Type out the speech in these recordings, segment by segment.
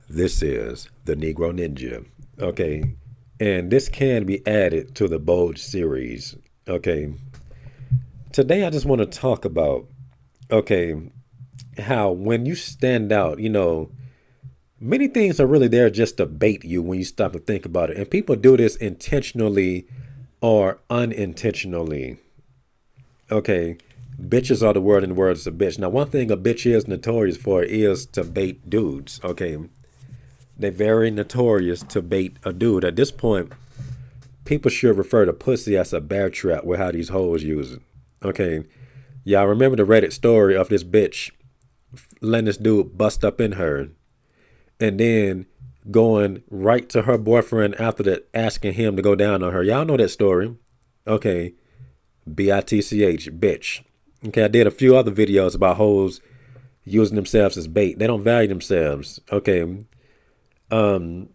This is the Negro Ninja. Okay. And this can be added to the Bold series. Okay. Today I just want to talk about, okay, how when you stand out, many things are really there just to bait you when you stop and think about it. And people do this intentionally or unintentionally. Okay. Bitches are the word, and the word is a bitch. Now, one thing a bitch is notorious for is to bait dudes. Okay. They're very notorious to bait a dude. At this point, people should refer to pussy as a bear trap with how these hoes use it. Okay. Y'all remember the Reddit story of this bitch letting this dude bust up in her and then going right to her boyfriend after that, asking him to go down on her. Y'all know that story. Okay. BITCH, bitch. Okay. I did a few other videos about hoes using themselves as bait. They don't value themselves. Okay. And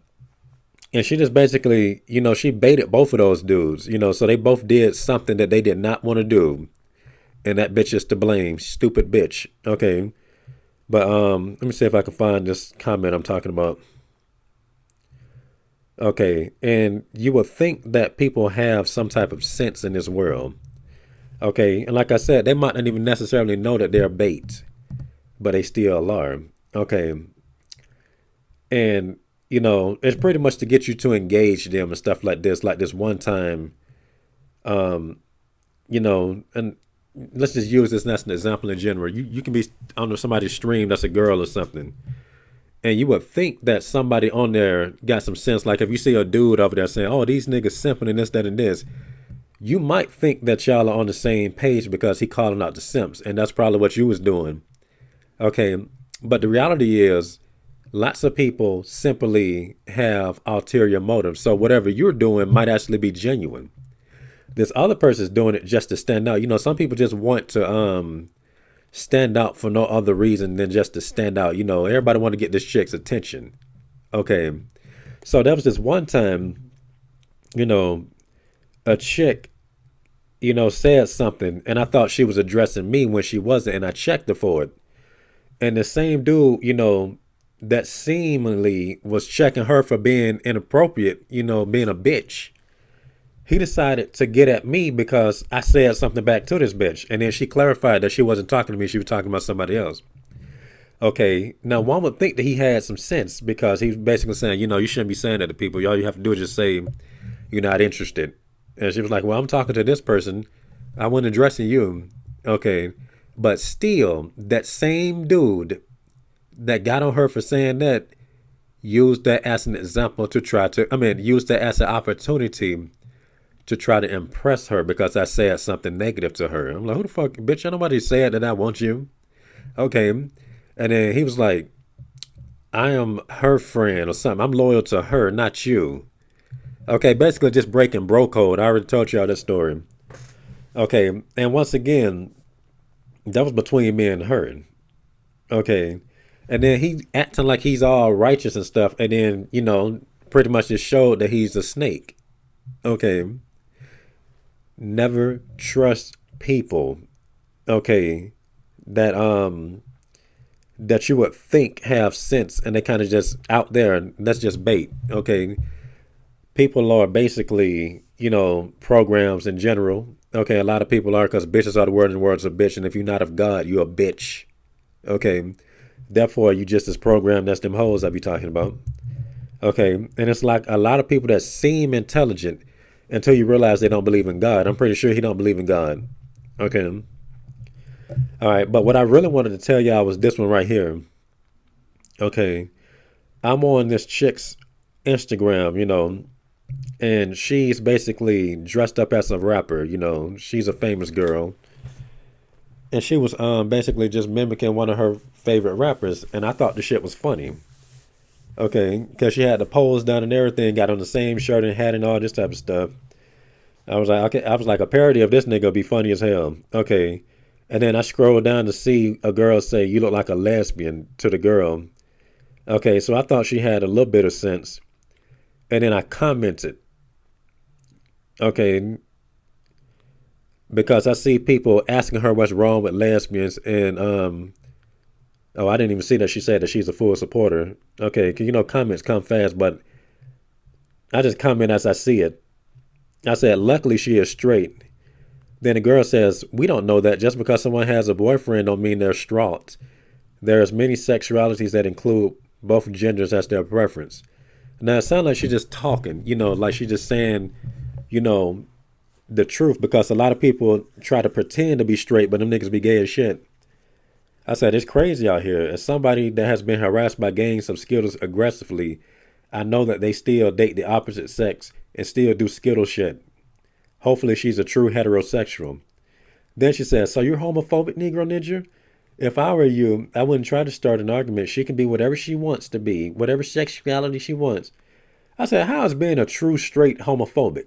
she just basically, she baited both of those dudes, so they both did something that they did not want to do. And that bitch is to blame. Stupid bitch. Okay. But let me see if I can find this comment I'm talking about. Okay. And you would think that people have some type of sense in this world. Okay. And like I said, they might not even necessarily know that they're bait, but they still are. Okay. And it's pretty much to get you to engage them and stuff like this. Like this one time, and let's just use this as an example in general. You can be on somebody's stream that's a girl or something, and you would think that somebody on there got some sense. Like if you see a dude over there saying, "Oh, these niggas simping and this, that, and this," you might think that y'all are on the same page because he calling out the simps, and that's probably what you was doing. Okay, but the reality is, lots of people simply have ulterior motives. So whatever you're doing might actually be genuine. This other person's doing it just to stand out. Some people just want to stand out for no other reason than just to stand out. Everybody want to get this chick's attention. Okay. So there was this one time, you know, a chick, said something and I thought she was addressing me when she wasn't, and I checked her for it. And the same dude, that seemingly was checking her for being inappropriate, being a bitch, he decided to get at me because I said something back to this bitch. And then she clarified that she wasn't talking to me, she was talking about somebody else. Okay, now one would think that he had some sense because he's basically saying, you shouldn't be saying that to people. All you have to do is just say you're not interested. And she was like, well, I'm talking to this person. I wasn't addressing you. Okay, but still, that same dude that got on her for saying that used that as an example to try to, used that as an opportunity to try to impress her because I said something negative to her. I'm like, who the fuck, bitch? Ain't nobody said that I want you. Okay. And then he was like, I am her friend or something. I'm loyal to her, not you. Okay. Basically, just breaking bro code. I already told y'all that story. Okay. And once again, that was between me and her. Okay. And then he acting like he's all righteous and stuff. And then, pretty much just showed that he's a snake. Okay. Never trust people. Okay. That that you would think have sense and they kind of just out there and that's just bait. Okay. People are basically, programs in general. Okay, a lot of people are because bitches are the word and the words of bitch. And if you're not of God, you're a bitch. Okay. Therefore, you just as programmed as them hoes I be talking about. Okay. And it's like a lot of people that seem intelligent until you realize they don't believe in God. I'm pretty sure he don't believe in God. Okay. All right. But what I really wanted to tell y'all was this one right here. Okay. I'm on this chick's Instagram, and she's basically dressed up as a rapper. She's a famous girl. And she was basically just mimicking one of her favorite rappers. And I thought the shit was funny. Okay. Because she had the pose done and everything, got on the same shirt and hat and all this type of stuff. I was like, okay, I was like, a parody of this nigga would be funny as hell. Okay. And then I scrolled down to see a girl say, you look like a lesbian to the girl. Okay. So I thought she had a little bit of sense. And then I commented, okay, because I see people asking her what's wrong with lesbians. And Oh, I didn't even see that she said that she's a full supporter. Okay, 'cause comments come fast, but I just comment as I see it. I said, luckily she is straight. Then the girl says, we don't know that just because someone has a boyfriend don't mean they're straight. There's many sexualities that include both genders as their preference. Now it sounds like she's just talking, like she's just saying, you know, the truth because a lot of people try to pretend to be straight, but them niggas be gay as shit. I said, it's crazy out here. As somebody that has been harassed by gangs of Skittles aggressively, I know that they still date the opposite sex and still do Skittle shit. Hopefully she's a true heterosexual. Then she says, so you're homophobic, Negro Ninja? If I were you, I wouldn't try to start an argument. She can be whatever she wants to be, whatever sexuality she wants. I said, how is being a true straight homophobic?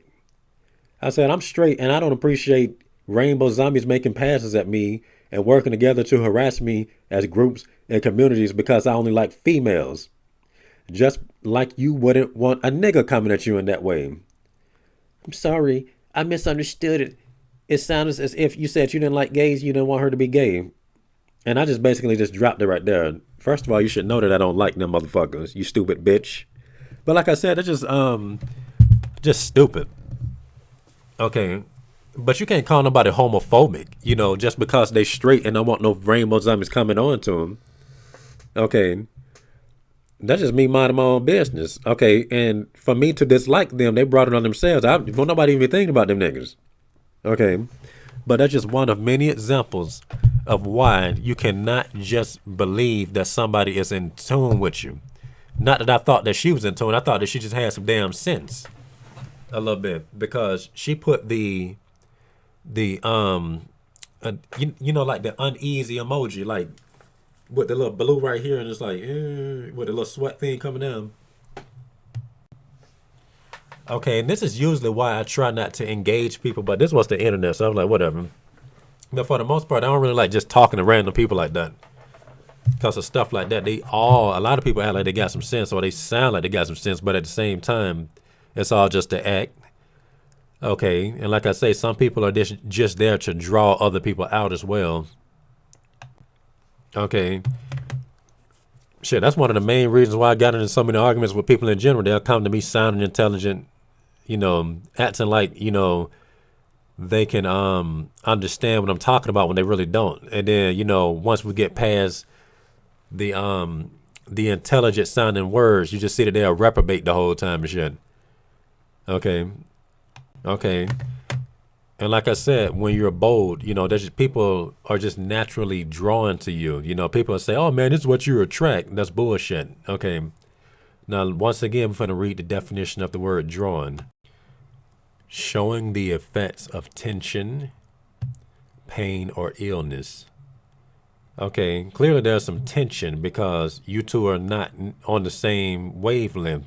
I said, I'm straight and I don't appreciate rainbow zombies making passes at me and working together to harass me as groups and communities because I only like females. Just like you wouldn't want a nigga coming at you in that way. I'm sorry, I misunderstood it. It sounded as if you said you didn't like gays, you didn't want her to be gay. And I just basically just dropped it right there. First of all, you should know that I don't like them motherfuckers, you stupid bitch. But like I said, it's just stupid. Okay. But you can't call nobody homophobic, just because they straight and don't want no rainbow zombies coming on to them. Okay. That's just me minding my own business. Okay. And for me to dislike them, they brought it on themselves. Well, nobody even thinking about them niggas. Okay. But that's just one of many examples of why you cannot just believe that somebody is in tune with you. Not that I thought that she was in tune. I thought that she just had some damn sense. A little bit. Because she put like the uneasy emoji, like with the little blue right here, and it's like with the little sweat thing coming down. Okay, and this is usually why I try not to engage people, but this was the internet, so I'm like, whatever. But for the most part, I don't really like just talking to random people like that. Because of stuff like that, a lot of people act like they got some sense, or they sound like they got some sense, but at the same time, it's all just the act. Okay, and like I say, some people are just there to draw other people out as well. Okay. Shit, that's one of the main reasons why I got into so many arguments with people in general. They'll come to me sounding intelligent, acting like, they can understand what I'm talking about when they really don't. And then, once we get past the intelligent sounding words, you just see that they'll reprobate the whole time and shit. Okay. Okay. And like I said, when you're bold, there's just people are just naturally drawn to you. People say, oh man, this is what you attract. That's bullshit. Okay. Now, once again, I'm going to read the definition of the word drawn. Showing the effects of tension, pain, or illness. Okay, clearly there's some tension because you two are not on the same wavelength.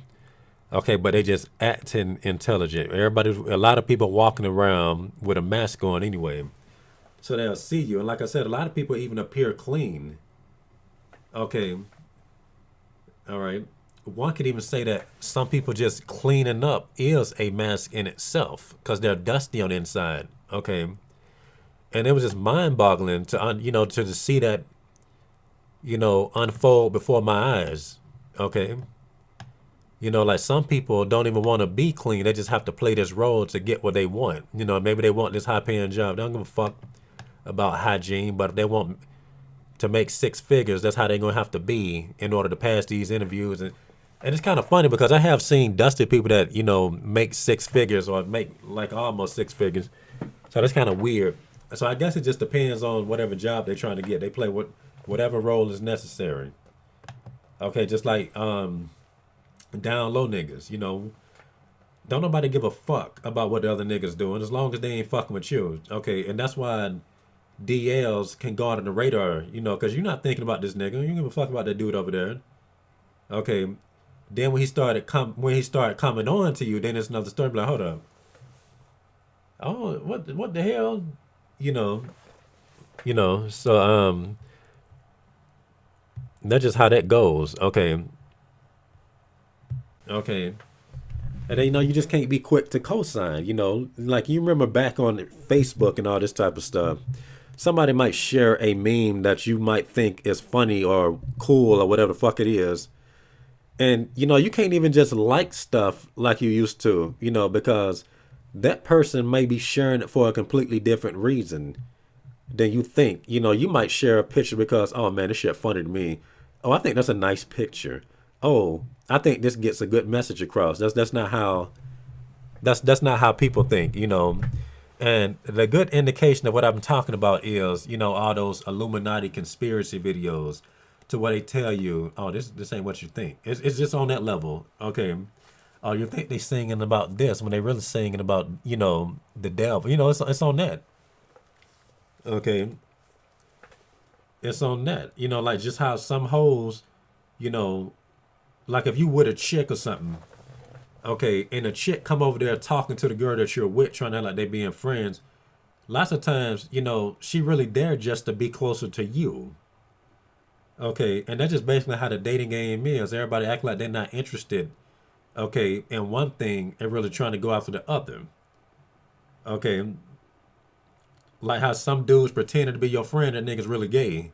Okay, but they just acting intelligent. A lot of people walking around with a mask on anyway. So they'll see you. And like I said, a lot of people even appear clean. Okay. All right. One could even say that some people just cleaning up is a mask in itself because they're dusty on the inside. Okay. And it was just mind-boggling to see that, unfold before my eyes. Okay. Like some people don't even want to be clean. They just have to play this role to get what they want. Maybe they want this high-paying job. They don't give a fuck about hygiene, but if they want to make six figures, that's how they're going to have to be in order to pass these interviews. And it's kind of funny because I have seen dusty people that, make six figures or make like almost six figures. So that's kind of weird. So I guess it just depends on whatever job they're trying to get. They play whatever role is necessary. Okay, just like down low niggas, don't nobody give a fuck about what the other niggas doing as long as they ain't fucking with you. Okay, and that's why DLs can go on the radar, because you're not thinking about this nigga. You don't give a fuck about that dude over there. Okay, then when he started coming on to you, then it's another story. Like, hold up. Oh, what the hell? So that's just how that goes. Okay. Okay. And then, you just can't be quick to co-sign, like you remember back on Facebook and all this type of stuff. somebody might share a meme that you might think is funny or cool or whatever the fuck it is. And you can't even just like stuff like you used to, because that person may be sharing it for a completely different reason than you think. You might share a picture because, oh man, this shit funny to me. Oh, I think that's a nice picture. Oh, I think this gets a good message across. That's not how people think. And the good indication of what I'm talking about is, all those Illuminati conspiracy videos to where they tell you, oh, this ain't what you think. It's just on that level. Okay. Oh, you think they singing about this when they really singing about, the devil. It's on that. Okay. It's on that. Like just how some hoes, you know, like if you with a chick or something, okay, and a chick come over there talking to the girl that you're with, trying to act like they being friends. Lots of times, she really there just to be closer to you. Okay, and that's just basically how the dating game is. Everybody act like they're not interested, okay, in one thing and really trying to go after the other. Okay, like how some dudes pretending to be your friend and niggas really gay.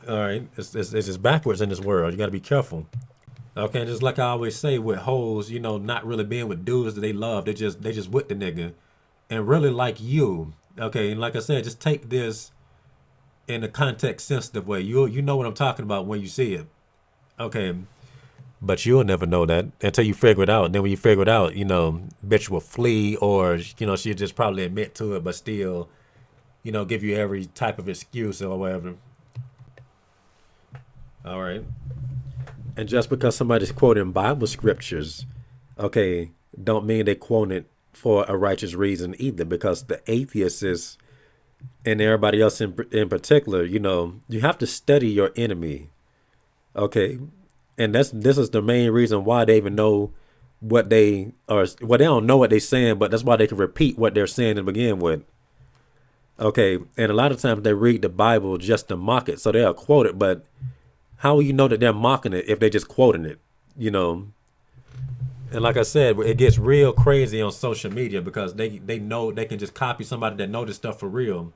All right, it's just backwards in this world. You got to be careful. Okay, just like I always say with hoes, not really being with dudes that they love. They just with the nigga and really like you. Okay, and like I said, just take this in a context sensitive way. You know what I'm talking about when you see it. Okay. But you'll never know that until you figure it out. And then when you figure it out, bitch will flee or, she'll just probably admit to it, but still, give you every type of excuse or whatever. All right. And just because somebody's quoting Bible scriptures, okay, don't mean they quote it for a righteous reason either, because the atheists is, and everybody else in particular, you have to study your enemy. Okay. And this is the main reason why they even know what they are. Well, they don't know what they're saying, but that's why they can repeat what they're saying to begin with. Okay. And a lot of times they read the Bible just to mock it. So they'll quote it, but how will you know that they're mocking it if they're just quoting it? You know, and like I said, it gets real crazy on social media because they know they can just copy somebody that know this stuff for real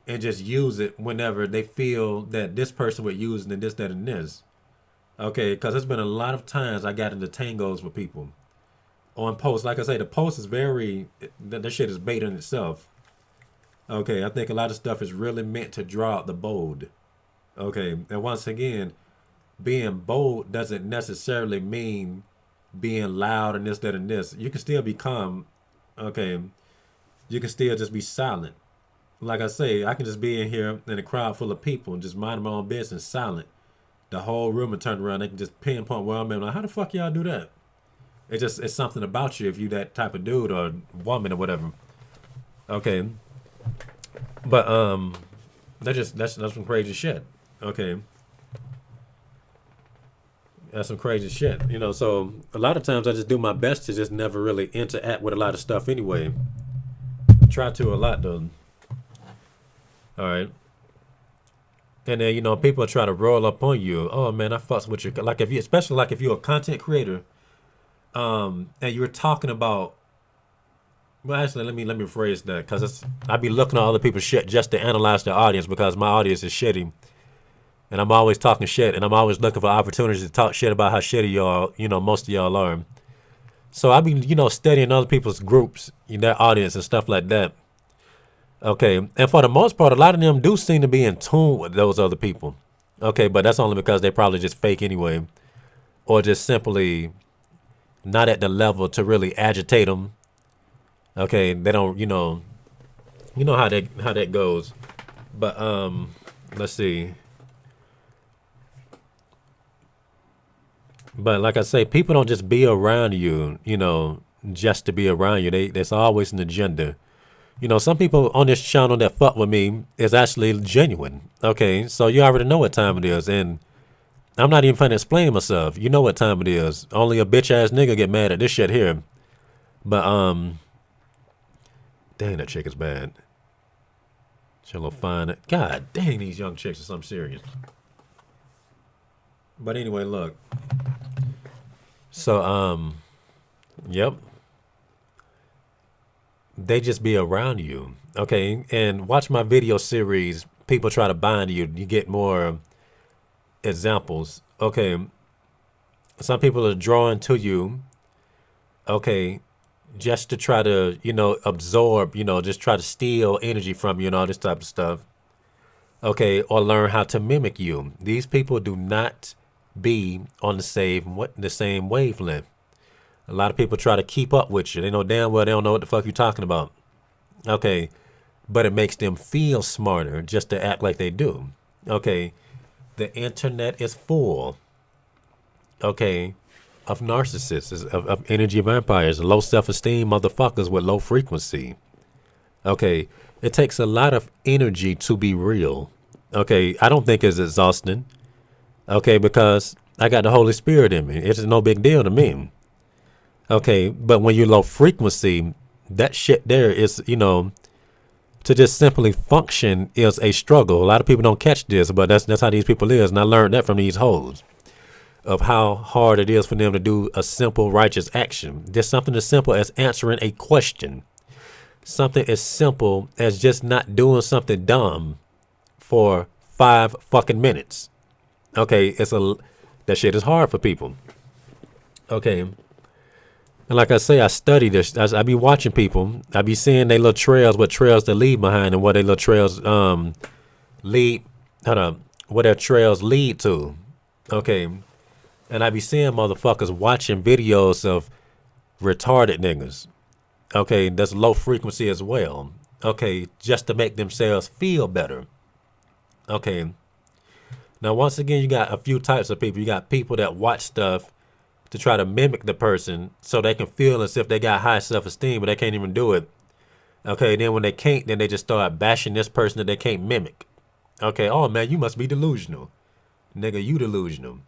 and just use it whenever they feel that this person would use it and this, that, and this. Okay, because there's been a lot of times I got into tangos with people on posts. Like I say, the post is very, that shit is bait in itself. Okay, I think a lot of stuff is really meant to draw out the bold. Okay, and once again, being bold doesn't necessarily mean being loud and this, that, and this. You can still be calm. Okay, you can still just be silent. Like I say, I can just be in here in a crowd full of people and just mind my own business, silent. The whole room and turn around. They can just pinpoint where I'm at. Like, how the fuck y'all do that? It's something about you if you that type of dude or woman or whatever. Okay, but that's some crazy shit. Okay, that's some crazy shit. So a lot of times I just do my best to just never really interact with a lot of stuff anyway. I try to a lot though. All right. And then people try to roll up on you. Oh man, I fucks with you. Like if you, especially like if you're a content creator, and you're talking about. Well, actually, let me rephrase that because I be looking at other people's shit just to analyze their audience because my audience is shitty, and I'm always talking shit, and I'm always looking for opportunities to talk shit about how shitty y'all, most of y'all are. So I be, studying other people's groups, their audience and stuff like that. Okay, and for the most part, a lot of them do seem to be in tune with those other people. Okay, but that's only because they probably just fake anyway, or just simply not at the level to really agitate them. Okay, they don't, how that goes. But let's see. But like I say, people don't just be around you, just to be around you. There's always an agenda. Some people on this channel that fuck with me is actually genuine. Okay, so you already know what time it is, and I'm not even trying to explain myself. You know what time it is. Only a bitch ass nigga get mad at this shit here. But dang, that chick is bad. She a little fine. God dang, these young chicks are something serious. But anyway, look. So yep. They just be around you. Okay, and watch my video series. People try to bind you. You get more examples. Okay, some people are drawn to you. Okay, just to try to absorb. Just try to steal energy from you and all this type of stuff. Okay, or learn how to mimic you. These people do not be on the same wavelength. A lot of people try to keep up with you. They know damn well they don't know what the fuck you're talking about. Okay, but it makes them feel smarter just to act like they do. Okay, the internet is full. Okay, of narcissists, of energy vampires, low self-esteem motherfuckers with low frequency. Okay, it takes a lot of energy to be real. Okay, I don't think it's exhausting. Okay, because I got the Holy Spirit in me. It's no big deal to me. Okay, but when you're low frequency, that shit there is, to just simply function is a struggle. A lot of people don't catch this, but that's how these people is. And I learned that from these hoes of how hard it is for them to do a simple righteous action. Just something as simple as answering a question. Something as simple as just not doing something dumb for 5 fucking minutes. Okay, that shit is hard for people. Okay. And like I say, I study this. I be watching people. I be seeing they little trails, what trails they leave behind, and what they little trails lead. Hold on, what their trails lead to. Okay, and I be seeing motherfuckers watching videos of retarded niggas. Okay, that's low frequency as well. Okay, just to make themselves feel better. Okay. Now, once again, you got a few types of people. You got people that watch stuff to try to mimic the person so they can feel as if they got high self-esteem, but they can't even do it. Okay, then when they can't, then they just start bashing this person that they can't mimic. Okay, oh man, you must be delusional. Nigga, you delusional.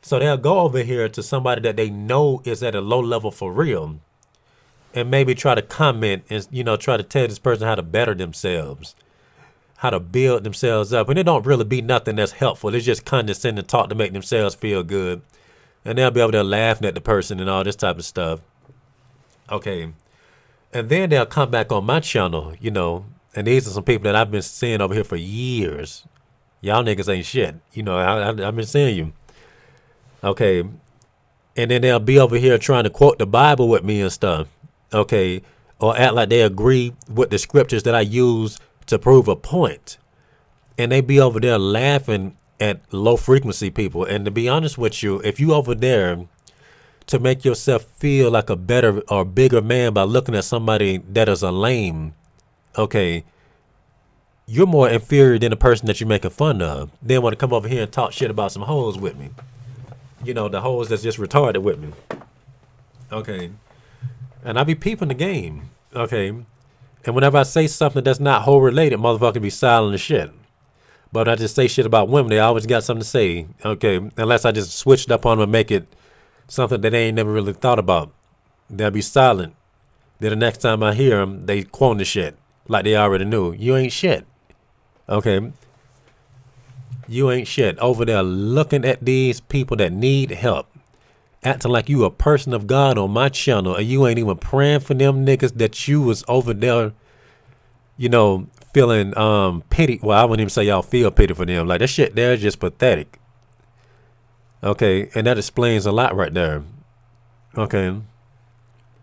So they'll go over here to somebody that they know is at a low level for real and maybe try to comment and, try to tell this person how to better themselves, how to build themselves up. And it don't really be nothing that's helpful. It's just condescending talk to make themselves feel good. And they'll be over there laughing at the person and all this type of stuff. Okay. And then they'll come back on my channel, and these are some people that I've been seeing over here for years. Y'all niggas ain't shit. I've been seeing you. Okay. And then they'll be over here trying to quote the Bible with me and stuff. Okay. Or act like they agree with the scriptures that I use to prove a point. And they be over there laughing at low frequency people. And to be honest with you, if you over there to make yourself feel like a better or bigger man by looking at somebody that is a lame, okay, you're more inferior than the person that you're making fun of. Then want to come over here and talk shit about some hoes with me. The hoes that's just retarded with me. Okay. And I be peeping the game. Okay. And whenever I say something that's not hoe related, motherfucker be silent as shit. But I just say shit about women, they always got something to say. Okay, unless I just switched up on them and make it something that they ain't never really thought about. They'll be silent. Then the next time I hear them, they quoting the shit like they already knew. You ain't shit. Okay, you ain't shit. Over there looking at these people that need help, acting like you a person of God on my channel, and you ain't even praying for them niggas that you was over there, feeling pity. Well, I wouldn't even say y'all feel pity for them. Like that shit there is just pathetic. Okay, and that explains a lot right there. Okay,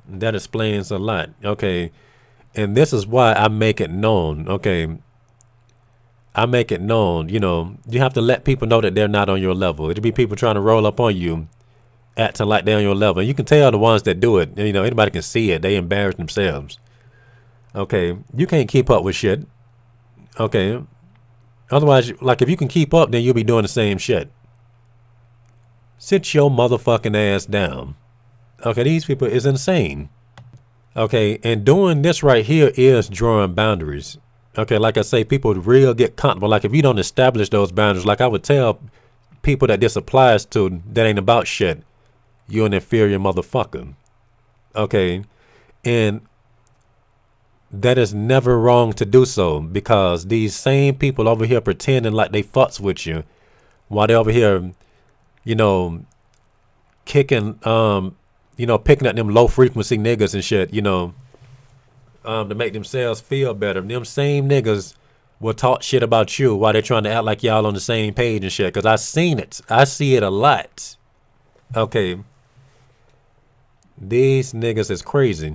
that explains a lot. Okay, and this is why I make it known. Okay, I make it known. You have to let people know that they're not on your level. It'll be people trying to roll up on you, acting like they're on your level. And you can tell the ones that do it. Anybody can see it. They embarrass themselves. Okay, you can't keep up with shit. Okay. Otherwise, like if you can keep up, then you'll be doing the same shit. Sit your motherfucking ass down. Okay, these people is insane. Okay, and doing this right here is drawing boundaries. Okay, like I say, people real get comfortable. Like if you don't establish those boundaries, like I would tell people that this applies to that ain't about shit, you're an inferior motherfucker. Okay, and that is never wrong to do so, because these same people over here pretending like they fucks with you while they over here, kicking, picking at them low frequency niggas and shit, to make themselves feel better. Them same niggas will talk shit about you while they're trying to act like y'all on the same page and shit. Cause I seen it. I see it a lot. Okay. These niggas is crazy.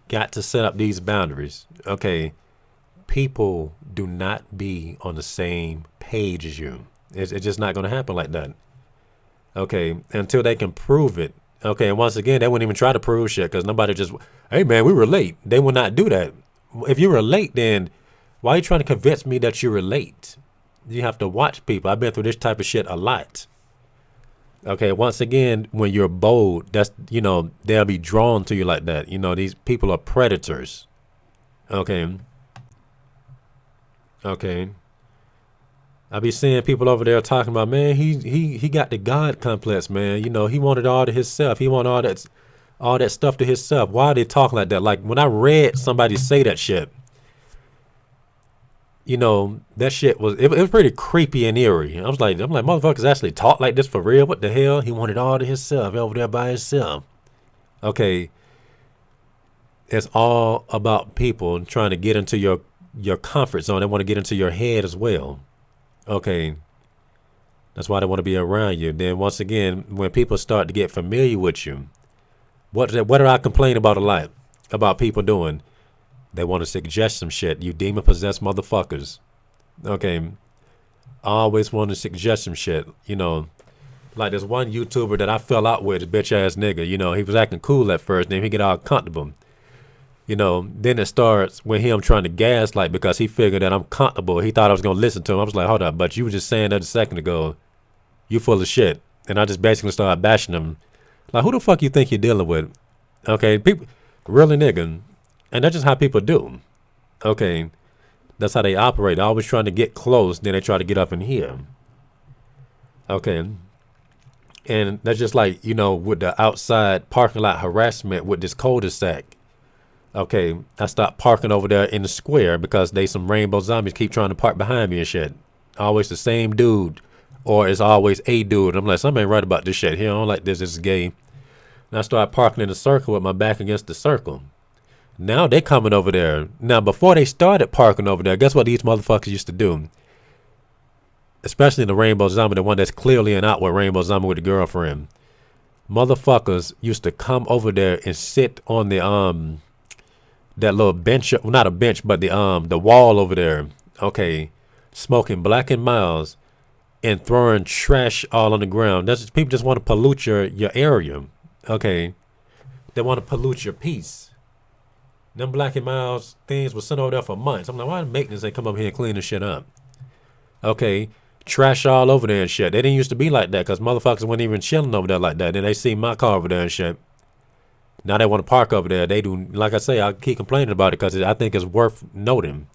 Got to set up these boundaries. Okay. People do not be on the same page as you. It's just not going to happen like that. Okay. Until they can prove it. Okay. And once again, they wouldn't even try to prove shit because nobody just, hey man, we were late. They will not do that. If you were late, then why are you trying to convince me that you were late? You have to watch people. I've been through this type of shit a lot. Okay, once again, when you're bold, that's, they'll be drawn to you like that. These people are predators. Okay. I be seeing people over there talking about, man, he got the God complex, man. He wanted all to himself. He wanted all that stuff to himself. Why are they talking like that? Like when I read somebody say that shit, that shit was it was pretty creepy and eerie. I'm like, motherfuckers actually talk like this for real? What the hell? He wanted all to himself over there by himself. Okay. It's all about people trying to get into your comfort zone. They want to get into your head as well. Okay. That's why they want to be around you. Then once again, when people start to get familiar with you, what do I complain about a lot about people doing? They want to suggest some shit. You demon possessed motherfuckers. Okay. I always want to suggest some shit. Like this one YouTuber that I fell out with, a bitch ass nigga. He was acting cool at first, then he get all comfortable. Then it starts with him trying to gaslight because he figured that I'm comfortable. He thought I was going to listen to him. I was like, hold up, but you were just saying that a second ago. You full of shit. And I just basically started bashing him. Like, who the fuck you think you're dealing with? Okay, people, really nigga. And that's just how people do. Okay, that's how they operate. They're always trying to get close, then they try to get up in here. Okay. And that's just like, with the outside parking lot harassment with this cul-de-sac. Okay, I stopped parking over there in the square because they some rainbow zombies keep trying to park behind me and shit. Always the same dude, or it's always a dude. I'm like, something ain't right about this shit here. I don't like this. This is gay. And I started parking in a circle with my back against the circle. Now they coming over there. Now, before they started parking over there, guess what these motherfuckers used to do? Especially the rainbow zombie, the one that's clearly an outward rainbow zombie with a girlfriend. Motherfuckers used to come over there and sit on the that little bench, well, not a bench, but the wall over there. Okay, smoking Black and Miles and throwing trash all on the ground. That's just, people just want to pollute your area. Okay, they want to pollute your peace. Them Black and Miles things were sent over there for months. I'm like, why the maintenance ain't come up here and clean this shit up? Okay, trash all over there and shit. They didn't used to be like that because motherfuckers weren't even chilling over there like that. Then they see my car over there and shit. Now they want to park over there. They do, like I say, I keep complaining about it because I think it's worth noting.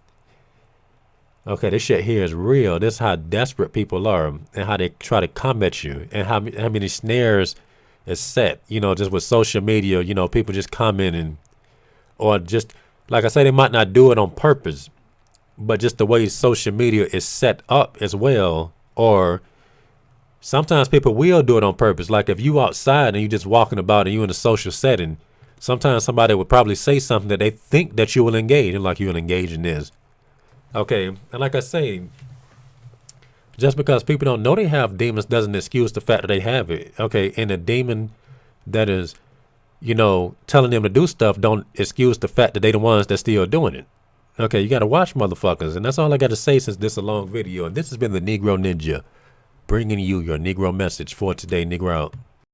Okay, this shit here is real. This is how desperate people are and how they try to come at you and how many snares is set, just with social media, people just commenting or just, like I say, they might not do it on purpose, but just the way social media is set up as well. Or sometimes people will do it on purpose. Like if you outside and you just walking about and you in a social setting, sometimes somebody would probably say something that they think that you will engage in, like you will engage in this. Okay, and like I say, just because people don't know they have demons doesn't excuse the fact that they have it. Okay, and a demon that is, telling them to do stuff don't excuse the fact that they the ones that still doing it. Okay, you got to watch motherfuckers. And that's all I got to say since this is a long video. And this has been the Negro Ninja, bringing you your Negro message for today. Negro out.